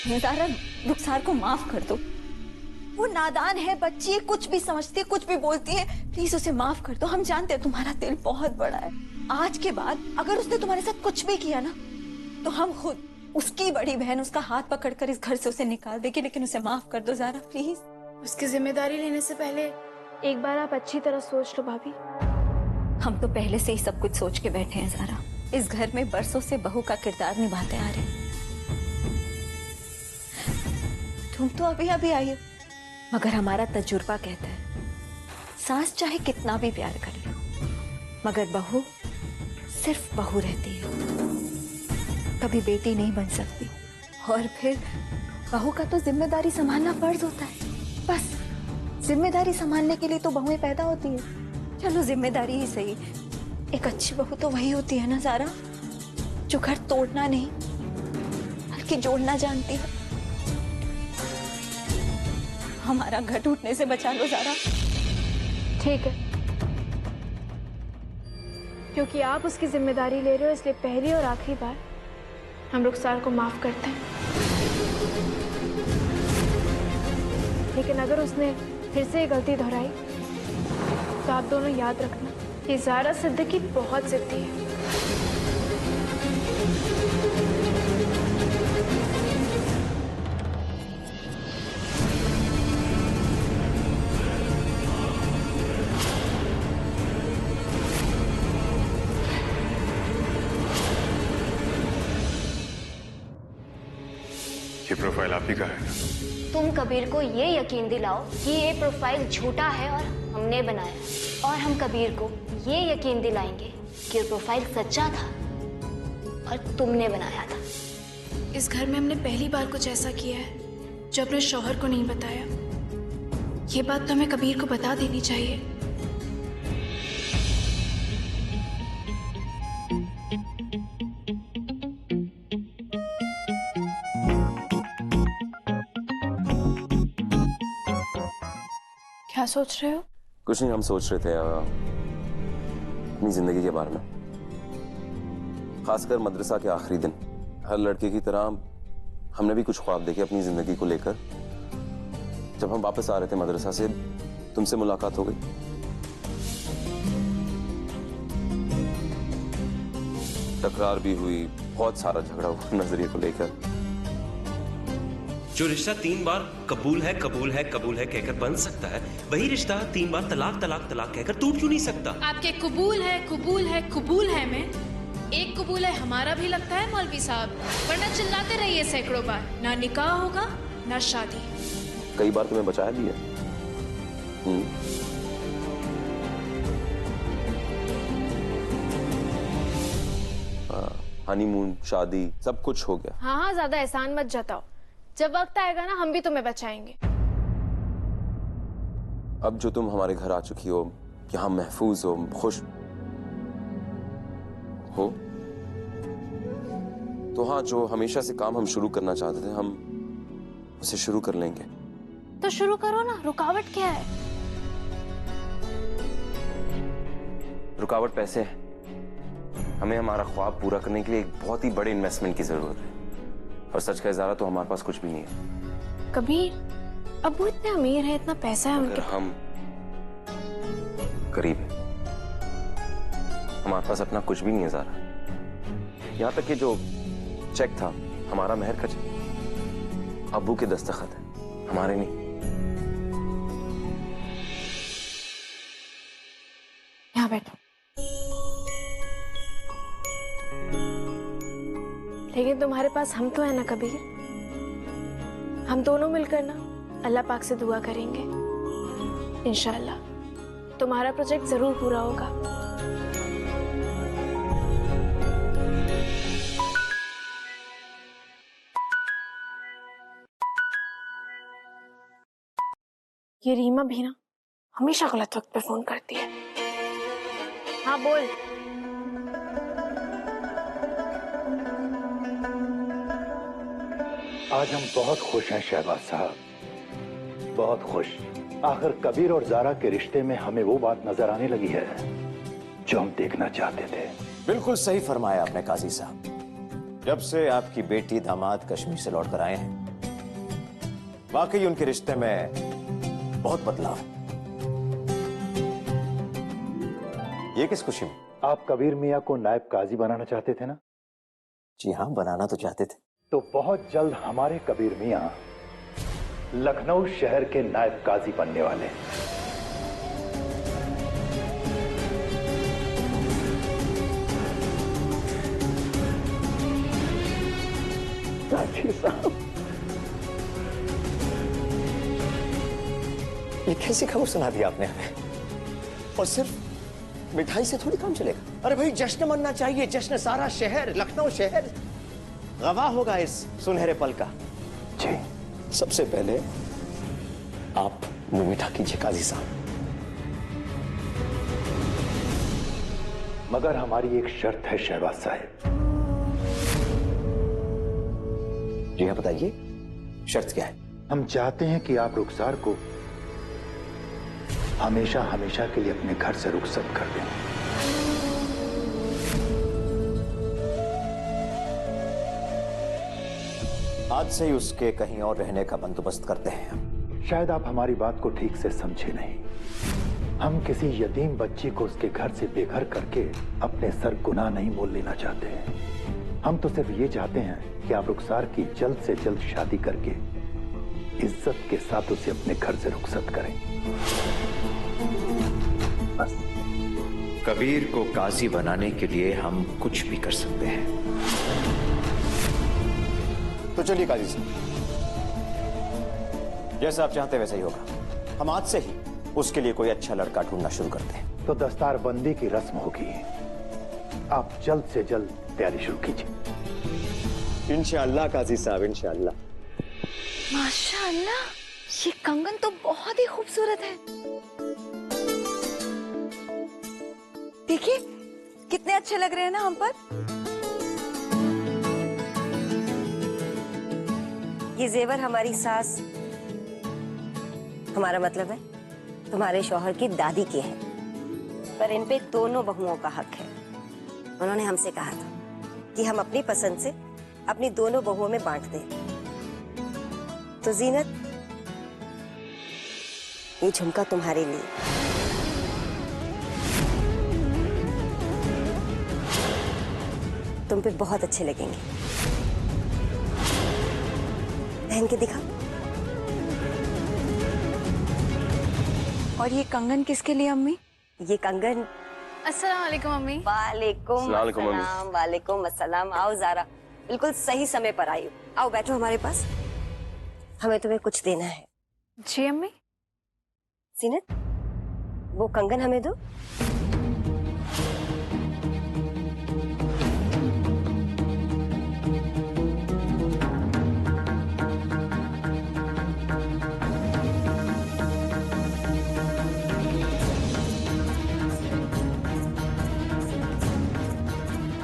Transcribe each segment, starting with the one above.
ज़ारा, रुखसार को माफ कर दो। वो नादान है, बच्ची है, कुछ भी समझती है, कुछ भी बोलती है। प्लीज उसे माफ कर दो। हम जानते हैं तुम्हारा दिल बहुत बड़ा है। आज के बाद अगर उसने तुम्हारे साथ कुछ भी किया ना, तो हम खुद, उसकी बड़ी बहन, उसका हाथ पकड़कर इस घर से उसे निकाल देगी। लेकिन उसे माफ कर दो ज़ारा, प्लीज। उसकी जिम्मेदारी लेने से पहले एक बार आप अच्छी तरह सोच लो भाभी। हम तो पहले से ही सब कुछ सोच के बैठे हैं ज़ारा। इस घर में बरसों से बहू का किरदार निभाते आ रहे हैं। तुम तो अभी अभी आई हो, मगर हमारा तजुर्बा कहता है सास चाहे कितना भी प्यार कर ले, मगर बहू सिर्फ बहू रहती है, कभी बेटी नहीं बन सकती। और फिर बहू का तो जिम्मेदारी संभालना फर्ज होता है। बस जिम्मेदारी संभालने के लिए तो बहुएं पैदा होती है। चलो जिम्मेदारी ही सही, एक अच्छी बहू तो वही होती है ना ज़ारा, जो घर तोड़ना नहीं बल्कि जोड़ना जानती है। हमारा घर टूटने से बचा लो ज़ारा। ठीक है, क्योंकि आप उसकी जिम्मेदारी ले रहे हो, इसलिए पहली और आखिरी बार हम रुखसार को माफ करते हैं। लेकिन अगर उसने फिर से ये गलती दोहराई तो आप दोनों याद रखना, ये ज़ारा सिद्दीकी बहुत जिद्दी है। ये प्रोफाइल आप ही का है? तुम कबीर को ये यकीन दिलाओ कि ये प्रोफाइल झूठा है और हमने बनाया, और हम कबीर को ये यकीन दिलाएंगे कि ये प्रोफाइल सच्चा था और तुमने बनाया था। इस घर में हमने पहली बार कुछ ऐसा किया है जो अपने शौहर को नहीं बताया। ये बात तो हमें कबीर को बता देनी चाहिए। क्या सोच रहे हो? कुछ नहीं, हम सोच रहे थे अपनी जिंदगी के बारे में, खासकर मदरसा के आखिरी दिन। हर लड़के की तरह हमने भी कुछ ख्वाब देखे अपनी जिंदगी को लेकर। जब हम वापस आ रहे थे मदरसा से, तुमसे मुलाकात हो गई। तकरार भी हुई, बहुत सारा झगड़ा हुआ नजरिए को लेकर। जो रिश्ता 3 बार कबूल है कबूल है कबूल है कहकर बन सकता है, वही रिश्ता 3 बार तलाक तलाक तलाक कहकर टूट क्यों नहीं सकता? आपके कबूल है कबूल है कबूल है में एक कबूल है हमारा भी लगता है मौलवी साहब, वरना चिल्लाते रहिए सैकड़ों बार, ना निकाह होगा ना शादी। कई बार तुम्हें बचाया भी है। हनीमून, शादी, सब कुछ हो गया। हाँ हाँ, ज्यादा एहसान मत जताओ। जब वक्त आएगा ना, हम भी तुम्हें बचाएंगे। अब जो तुम हमारे घर आ चुकी हो, यहाँ महफूज हो, खुश हो, तो हाँ, जो हमेशा से काम हम शुरू करना चाहते थे, हम उसे शुरू कर लेंगे। तो शुरू करो ना, रुकावट क्या है? रुकावट पैसे है। हमें हमारा ख्वाब पूरा करने के लिए एक बहुत ही बड़े इन्वेस्टमेंट की जरूरत है, और सच का इजारा तो हमारे पास कुछ भी नहीं है। कबीर, अब वो इतने अमीर है, इतना पैसा है उनके, हम गरीब हैं, हमारे पास अपना कुछ भी नहीं है ज़ारा। यहाँ तक कि जो चेक था हमारा मेहर का चेक, अब्बू के दस्तखत है, हमारे नहीं। यहाँ बैठो। लेकिन तुम्हारे पास हम तो है ना कबीर। हम दोनों मिलकर ना अल्लाह पाक से दुआ करेंगे, इंशाअल्लाह तुम्हारा प्रोजेक्ट जरूर पूरा होगा। ये रीमा भी ना हमेशा गलत वक्त पे फोन करती है। हाँ बोल। आज हम बहुत खुश हैं शहबाज साहब, बहुत खुश। आखिर कबीर और ज़ारा के रिश्ते में हमें वो बात नजर आने लगी है जो हम देखना चाहते थे। बिल्कुल सही फरमाया आपने काजी साहब। जब से आपकी बेटी दामाद कश्मीर से लौट कर आए हैं, वाकई उनके रिश्ते में बहुत बदलाव है। ये किस खुशी में? आप कबीर मियाँ को नायब काजी बनाना चाहते थे ना? जी हाँ, बनाना तो चाहते थे। तो बहुत जल्द हमारे कबीर मियाँ लखनऊ शहर के नायब काजी बनने वाले हैं। काजी साहब, ये कैसी खबर सुना दी आपने हमें? और सिर्फ मिठाई से थोड़ी काम चलेगा। अरे भाई, जश्न मनना चाहिए, जश्न। सारा शहर, लखनऊ शहर गवाह होगा इस सुनहरे पल का। जी। सबसे पहले आप मुंह मीठा कीजिए काजी साहब। मगर हमारी एक शर्त है शहबाज साहब। जी हाँ, बताइए, शर्त क्या है? हम चाहते हैं कि आप रुखसार को हमेशा हमेशा के लिए अपने घर से रुखसत कर दें। आज से ही उसके कहीं और रहने का बंदोबस्त करते हैं हम। शायद आप हमारी बात को ठीक से समझे नहीं। हम किसी यतीम बच्ची को उसके घर से बेघर करके अपने सर गुनाह नहीं मोल लेना चाहते हैं। हम तो सिर्फ ये चाहते हैं कि आप रुखसार की जल्द से जल्द शादी करके इज्जत के साथ उसे अपने घर से रुखसत करें। बस। कबीर को काजी बनाने के लिए हम कुछ भी कर सकते हैं। तो चलिए काजी साहब, जैसा आप चाहते वैसा ही होगा। हम आज से ही उसके लिए कोई अच्छा लड़का ढूंढना शुरू करते हैं। तो दस्तारबंदी की रस्म होगी। आप जल्द से जल्द तैयारी शुरू कीजिए। इंशाअल्लाह काजी साहब, इंशाअल्लाह। माशाअल्लाह, ये कंगन तो बहुत ही खूबसूरत है। देखिए कितने अच्छे लग रहे हैं ना हम पर। ये जेवर हमारी सास, हमारा मतलब है तुम्हारे शौहर की दादी के हैं, पर इन पे दोनों बहुओं का हक है। उन्होंने हमसे कहा था कि हम अपनी पसंद से अपनी दोनों बहुओं में बांट दें। तो जीनत, ये झुमका तुम्हारे लिए। तुम पे बहुत अच्छे लगेंगे। पहन के दिखा। और ये कंगन किसके लिए अम्मी? ये कंगन। अस्सलाम वालेकुम अम्मी। वालेकुम अस्सलाम। वालेकुम अस्सलाम। आओ ज़ारा, बिल्कुल सही समय पर आई हो। आओ बैठो हमारे पास, हमें तुम्हें कुछ देना है। जी अम्मी। सीनत, वो कंगन हमें दो।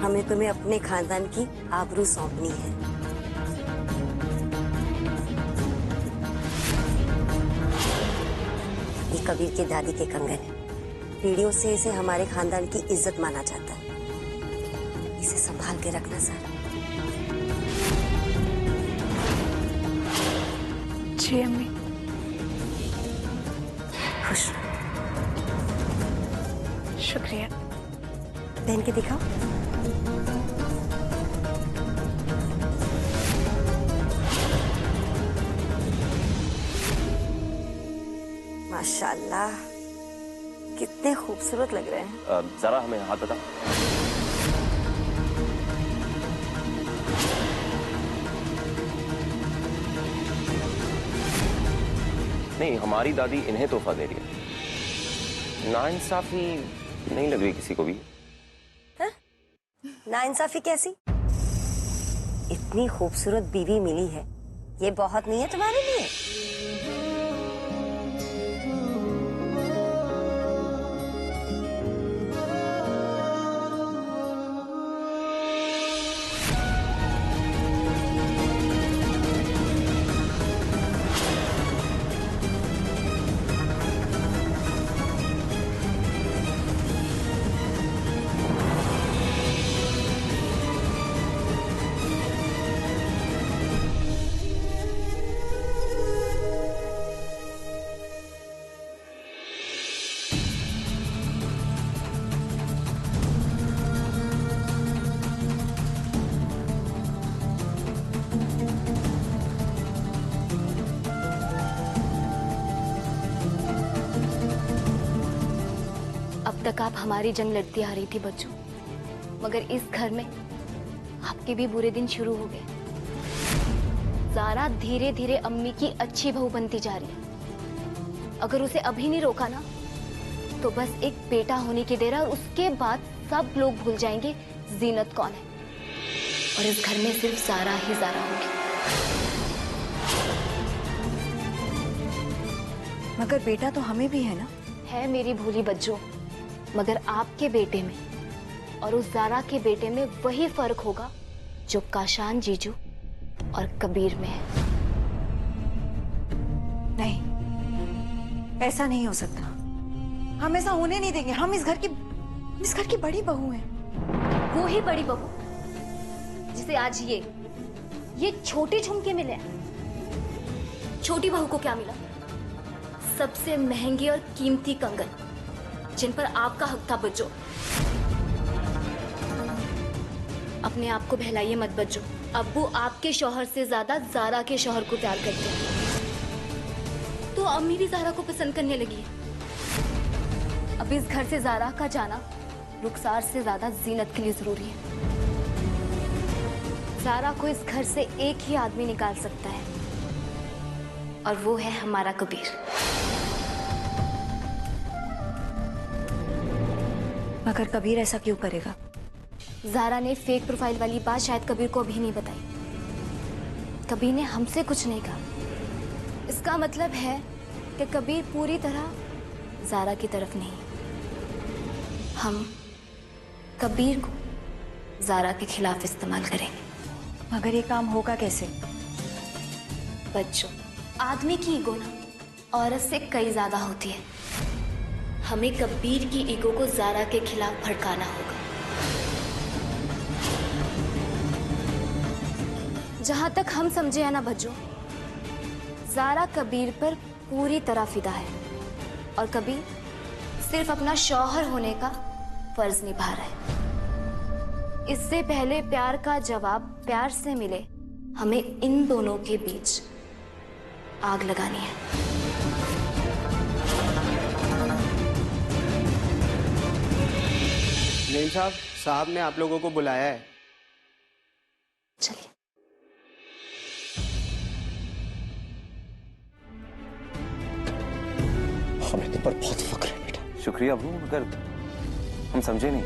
हमें तुम्हें अपने खानदान की आबरू सौंपनी है। ये कबीर की दादी के कंगन है। पीढ़ियों से इसे हमारे खानदान की इज्जत माना जाता है। इसे संभाल के रखना सर। जी अम्मी। खुश। शुक्रिया। पहन के दिखाओ। माशाल्लाह, कितने खूबसूरत लग रहे हैं। जरा हमें हाथ बता। नहीं, हमारी दादी इन्हें तोहफा दे रही है। नाइंसाफी नहीं लग रही किसी को भी। नाइंसाफी कैसी? इतनी खूबसूरत बीवी मिली है, ये बहुत नहीं है तुम्हारे लिए? अब तक आप हमारी जंग लड़ती आ रही थी बच्चों, मगर इस घर में आपके भी बुरे दिन शुरू हो गए। ज़ारा धीरे धीरे अम्मी की अच्छी बहू बनती जा रही है। अगर उसे अभी नहीं रोका ना तो बस एक बेटा होने की देर है और उसके बाद सब लोग भूल जाएंगे जीनत कौन है और इस घर में सिर्फ ज़ारा ही ज़ारा होगी। मगर बेटा तो हमें भी है ना। है मेरी भोली बच्चों, मगर आपके बेटे में और उस ज़ारा के बेटे में वही फर्क होगा जो काशान जीजू और कबीर में है। नहीं, ऐसा नहीं हो सकता। हम ऐसा होने नहीं देंगे। हम इस घर की बड़ी बहू हैं। वो ही बड़ी बहू जिसे आज ये छोटे झुमके मिले। छोटी बहू को क्या मिला? सबसे महंगी और कीमती कंगन जिन पर आपका हक था बच्चों। अपने आप को बहलाइए मत बच्चों। अब्बू आपके शौहर से ज्यादा ज़ारा के शौहर को प्यार करते हैं, तो अम्मी भी ज़ारा को पसंद करने लगी है। अब इस घर से ज़ारा का जाना रुखसार से ज्यादा जीनत के लिए जरूरी है। ज़ारा को इस घर से एक ही आदमी निकाल सकता है और वो है हमारा कबीर। मगर कबीर ऐसा क्यों करेगा? ज़ारा ने फेक प्रोफाइल वाली बात शायद कबीर को अभी नहीं बताई। कबीर ने हमसे कुछ नहीं कहा। इसका मतलब है कि कबीर पूरी तरह ज़ारा की तरफ नहीं। हम कबीर को ज़ारा के खिलाफ इस्तेमाल करेंगे। मगर ये काम होगा कैसे? बच्चों, आदमी की ईगो ना औरत से कई ज्यादा होती है। हमें कबीर की ईगो को ज़ारा के खिलाफ भड़काना होगा। जहां तक हम समझे हैं ना बच्चों, ज़ारा कबीर पर पूरी तरह फिदा है और कबीर सिर्फ अपना शौहर होने का फर्ज निभा रहा है। इससे पहले प्यार का जवाब प्यार से मिले, हमें इन दोनों के बीच आग लगानी है। नीम साहब ने आप लोगों को बुलाया है। चलिए। हमें तुम पर बहुत फक्र है बेटा। शुक्रिया अबू, मगर हम समझे नहीं।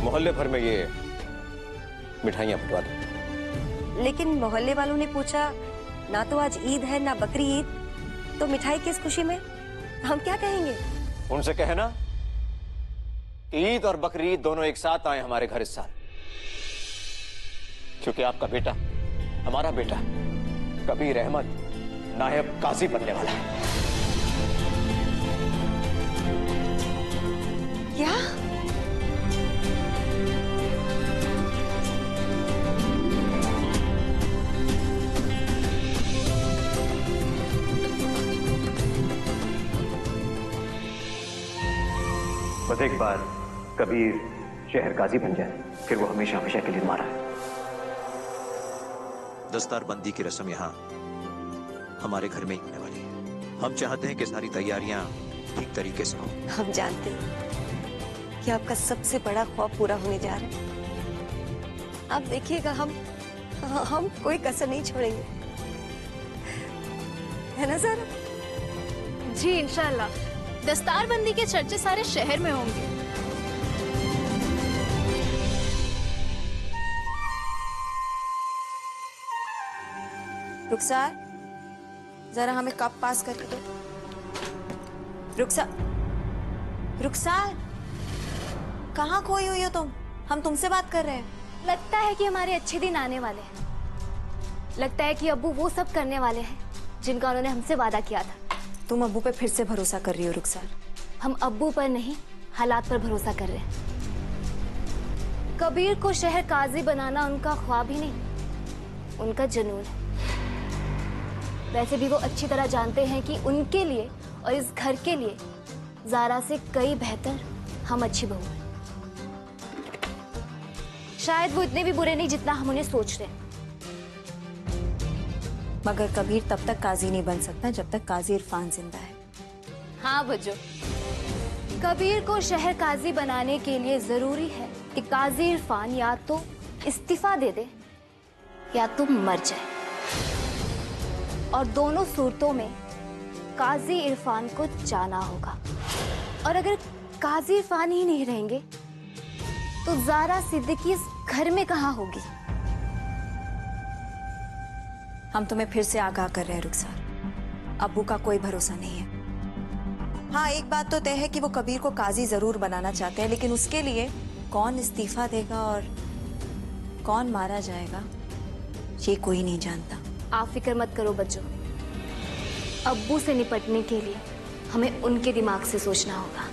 मोहल्ले भर में ये मिठाइयां बंटवा दो। लेकिन मोहल्ले वालों ने पूछा, ना तो आज ईद है ना बकरी ईद, तो मिठाई किस खुशी में? हम क्या कहेंगे? उनसे कहना ईद और बकरी ईद दोनों एक साथ आए हमारे घर इस साल, क्योंकि आपका बेटा, हमारा बेटा कबीर अहमद नायब काजी बनने वाला है। क्या? बस एक बार कबीर शहर काजी बन जाए, फिर वो हमेशा हमेशा के लिए मारा है। दस्तारबंदी की रस्म यहाँ हमारे घर में ही होने वाली है। हम चाहते हैं कि सारी तैयारियां ठीक तरीके से हों। हम जानते हैं कि आपका सबसे बड़ा ख्वाब पूरा होने जा रहा है। आप देखिएगा, हम कोई कसर नहीं छोड़ेंगे, है ना सर? जी इंशाल्लाह। दस्तारबंदी के चर्चे सारे शहर में होंगे। रुखसार, जरा हमें कप पास करके दो। रुखसार, कहाँ खोई हुई हो तुम? हम तुमसे बात कर रहे हैं। लगता है कि हमारे अच्छे दिन आने वाले हैं। लगता है कि अब्बू वो सब करने वाले हैं जिनका उन्होंने हमसे वादा किया था। तुम अब्बू पे फिर से भरोसा कर रही हो रुखसार? हम अब्बू पर नहीं, हालात पर भरोसा कर रहे हैं। कबीर को शहर काजी बनाना उनका ख्वाब ही नहीं, उनका जुनून है। वैसे भी वो अच्छी तरह जानते हैं कि उनके लिए और इस घर के लिए ज़ारा से कई बेहतर हम अच्छी बहू हैं। शायद वो इतने भी बुरे नहीं जितना हम उन्हें सोच रहे हैं। मगर कबीर तब तक काजी नहीं बन सकता जब तक काजी इरफान जिंदा है। हाँ बज्जो, कबीर को शहर काजी बनाने के लिए जरूरी है कि काजी इरफान या तो इस्तीफा दे दे या तो मर जाए, और दोनों सूरतों में काजी इरफान को जाना होगा। और अगर काजी इरफान ही नहीं रहेंगे तो ज़ारा सिद्दीकी इस घर में कहाँ होगी? हम तुम्हें फिर से आगाह कर रहे हैं रुखसार, अब्बू का कोई भरोसा नहीं है। हाँ, एक बात तो तय है कि वो कबीर को काजी जरूर बनाना चाहते हैं, लेकिन उसके लिए कौन इस्तीफा देगा और कौन मारा जाएगा ये कोई नहीं जानता। आप फिक्र मत करो बच्चों, अब्बू से निपटने के लिए हमें उनके दिमाग से सोचना होगा।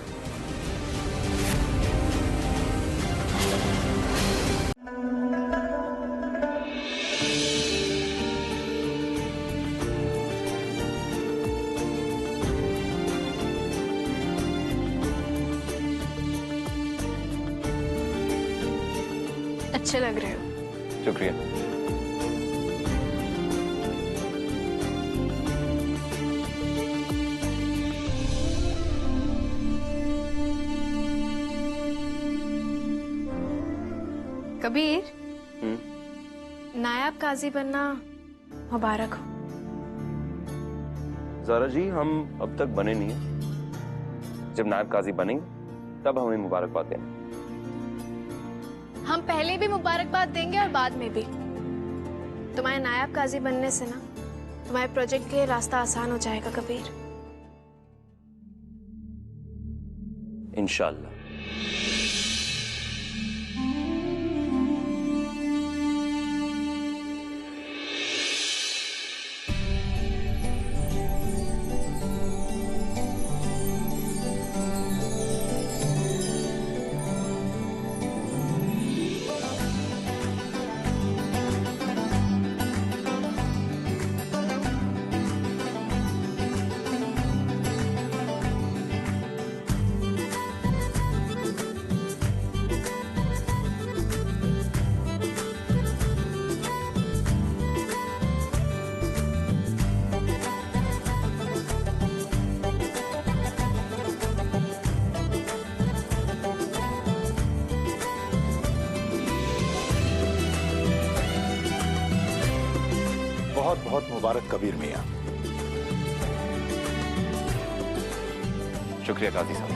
अच्छे लग रहे हो। शुक्रिया। कबीर, नायब काजी बनना मुबारक हो। ज़ारा जी, हम अब तक बने नहीं हैं। जब नायब काजी बनेंगे तब हमें मुबारकबाद दें। हम पहले भी मुबारकबाद देंगे और बाद में भी। तुम्हारे नायब काजी बनने से ना तुम्हारे प्रोजेक्ट के लिए रास्ता आसान हो जाएगा कबीर। इंशाअल्लाह। बहुत बहुत मुबारक कबीर मियां। शुक्रिया काजी साहब।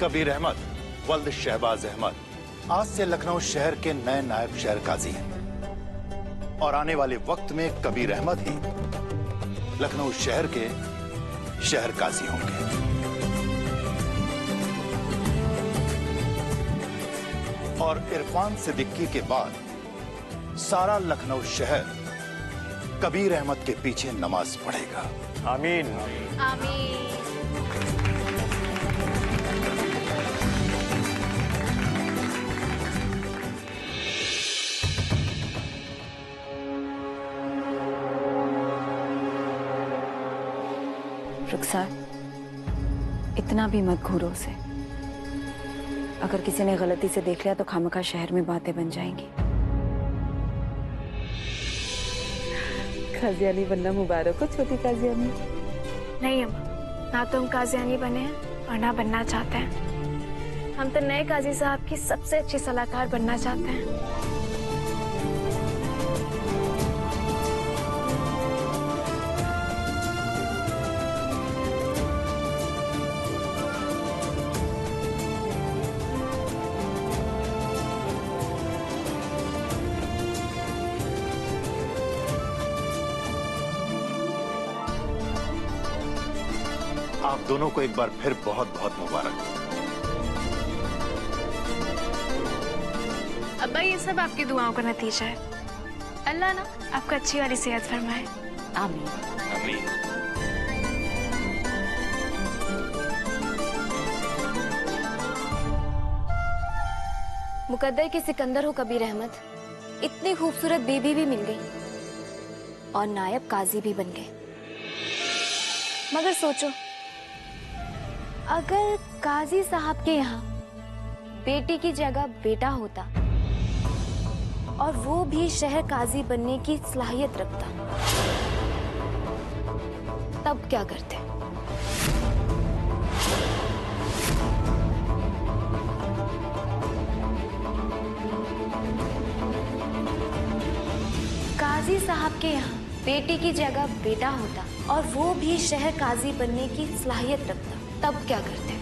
कबीर अहमद वल्द शहबाज अहमद आज से लखनऊ शहर के नए नायब शहर काजी हैं और आने वाले वक्त में कबीर अहमद ही लखनऊ शहर के शहर काजी होंगे। और इरफान सिद्दीकी के बाद सारा लखनऊ शहर कबीर अहमद के पीछे नमाज पढ़ेगा। आमीन। आमीन। रुखसार, इतना भी मत घूरो उसे। अगर किसी ने गलती से देख लिया तो खामखा शहर में बातें बन जाएंगी। काजियानी बनना मुबारक हो छोटी काजियानी। नहीं अम्मा, ना तो हम काजियानी बने हैं और ना बनना चाहते हैं। हम तो नए काजी साहब की सबसे अच्छी सलाहकार बनना चाहते हैं। आप दोनों को एक बार फिर बहुत बहुत मुबारक। अब्बा, ये सब आपकी दुआओं का नतीजा है। अल्लाह ना आपको अच्छी वाली सेहत फरमाए। आमीन। आमीन। मुकद्दर के सिकंदर हो कबीर अहमद, इतनी खूबसूरत बीबी भी मिल गई। और नायब काजी भी बन गए। मगर सोचो, अगर काजी साहब के यहाँ बेटी की जगह बेटा होता और वो भी शहर काजी बनने की सलाहियत रखता, तब क्या करते? काजी साहब के यहाँ बेटी की जगह बेटा होता और वो भी शहर काजी बनने की सलाहियत रखता, तब क्या करते?